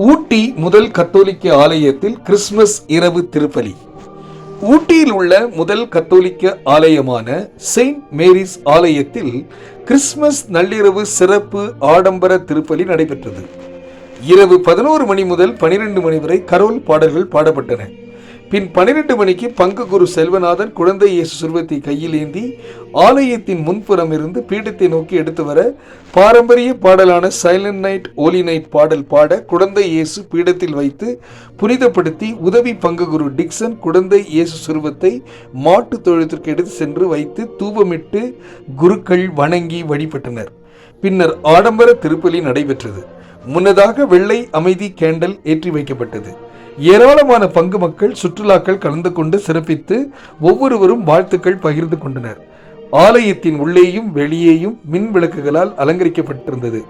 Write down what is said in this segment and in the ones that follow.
ஊட்டி முதல் கத்தோலிக்க ஆலயத்தில் கிறிஸ்துமஸ் இரவு திருப்பலி. ஊட்டியில் உள்ள முதல் கத்தோலிக்க ஆலயமான செயின்ட் மேரிஸ் ஆலயத்தில் கிறிஸ்துமஸ் நள்ளிரவு சிறப்பு ஆடம்பர திருப்பலி நடைபெற்றது. இரவு 11 மணி முதல் 12 மணி வரை கரோல் பாடல்கள் பாடப்பட்டன. பின் 12 மணிக்கு பங்கு குரு செல்வநாதன் குழந்தை இயேசு சுருவத்தை கையில் ஏந்தி ஆலயத்தின் முன்புறம் இருந்து பீடத்தை நோக்கி எடுத்து வர பாரம்பரிய பாடலான சைலண்ட் நைட் ஓலி நைட் பாடல் பாட குழந்தை இயேசு பீடத்தில் வைத்து புனிதப்படுத்தி உதவி பங்கு குரு டிக்சன் குழந்தை இயேசு சுருவத்தை மாட்டு தொழுத்திற்கு எடுத்து சென்று வைத்து தூபமிட்டு குருக்கள் வணங்கி வழிபட்டனர். பின்னர் ஆடம்பர திருப்பலி நடைபெற்றது. முன்னதாக வெள்ளை அமைதி கேண்டல் ஏற்றி வைக்கப்பட்டது. ஏராளமான பங்கு மக்கள் சுற்றுலாக்கள் கலந்து கொண்டு சிறப்பித்து ஒவ்வொருவரும் வாழ்த்துக்கள் பகிர்ந்து கொண்டனர். ஆலயத்தின் உள்ளேயும் வெளியேயும் மின் விளக்குகளால் அலங்கரிக்கப்பட்டிருந்தது.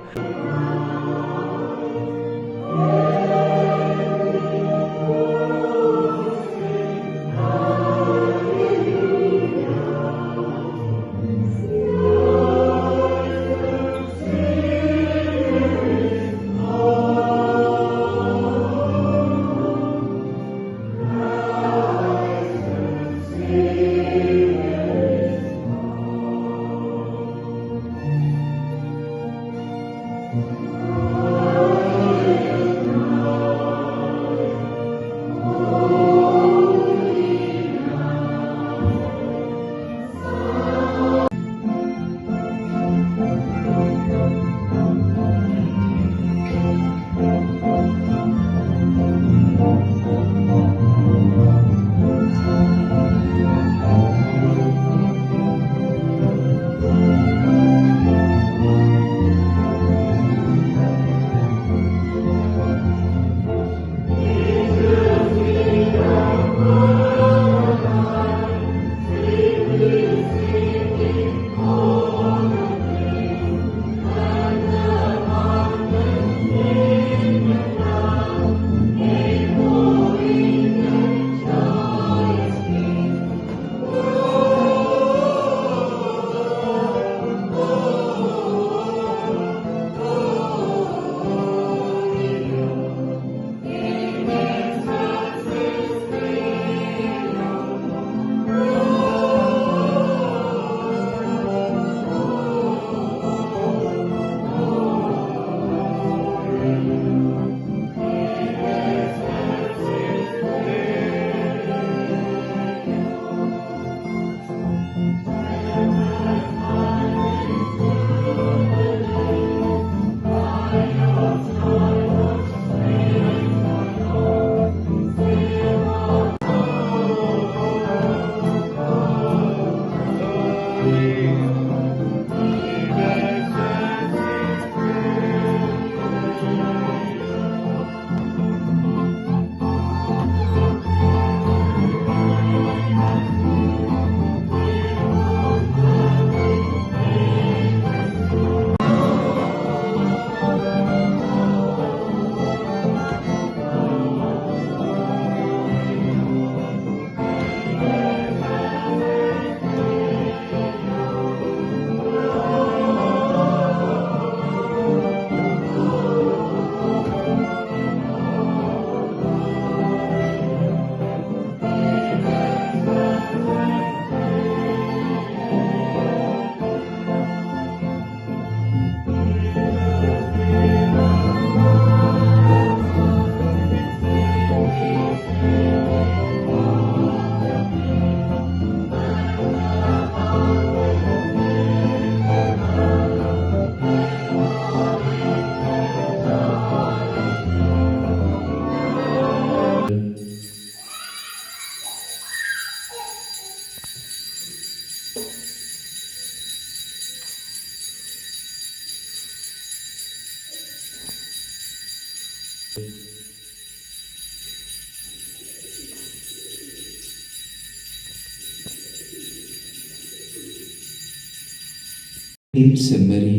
செம்மறி,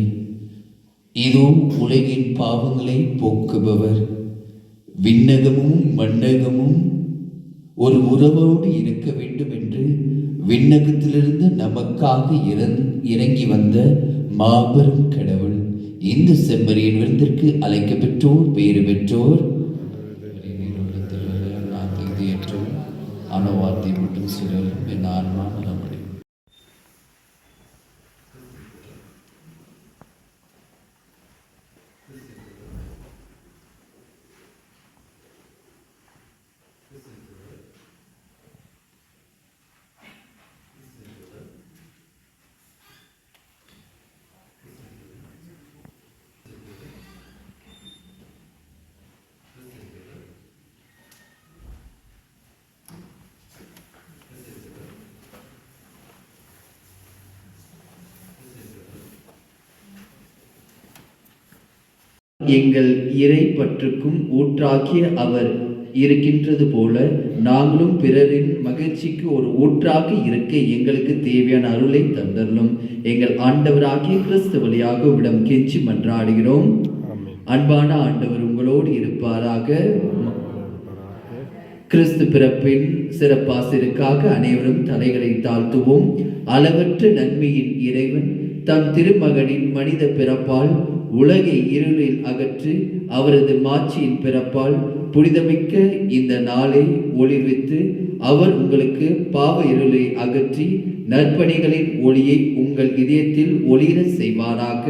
இதோ உலகின் பாவங்களை போக்குபவர். விண்ணகமும் மண்ணகமும் ஒரு உறவோடு இருக்க வேண்டும் என்று விண்ணகத்திலிருந்து நமக்காக இறங்கி வந்த மாபெரும் கடவுள். இந்த செம்மறியின் விருந்திற்கு அழைக்க பெற்றோர் பேறு பெற்றோர். ஆன வார்த்தை மட்டும் சுழலும் என் ஆன்மா நலமடையும். எங்கள் இறை பற்றுக்கும் ஊற்றாகிய அவர் இருக்கின்றது போல நாங்களும் பிறரின் மகிழ்ச்சிக்கு ஒரு ஊற்றாக இருக்க எங்களுக்கு தேவையான அருளை தந்தரலும் எங்கள் ஆண்டவராகிய கிறிஸ்து வழியாக உம்மிடம் கெஞ்சி மன்றாடுகிறோம். அன்பான ஆண்டவர் உங்களோடு இருப்பாராக. கிறிஸ்து பிறப்பின் சிறப்பாசிற்காக அனைவரும் தலைகளை தாழ்த்துவோம். அளவற்ற நன்மையின் இறைவன் தம் திருமகனின் மனித பிறப்பால் உலகை இருளில் அகற்றி அவரது மாட்சியின் பிறப்பால் புனிதமிக்க இந்த நாளை ஒளிர்வித்து அவர் உங்களுக்கு பாவ இருளை அகற்றி நற்பணிகளின் ஒளியை உங்கள் இதயத்தில் ஒளிர செய்வாராக.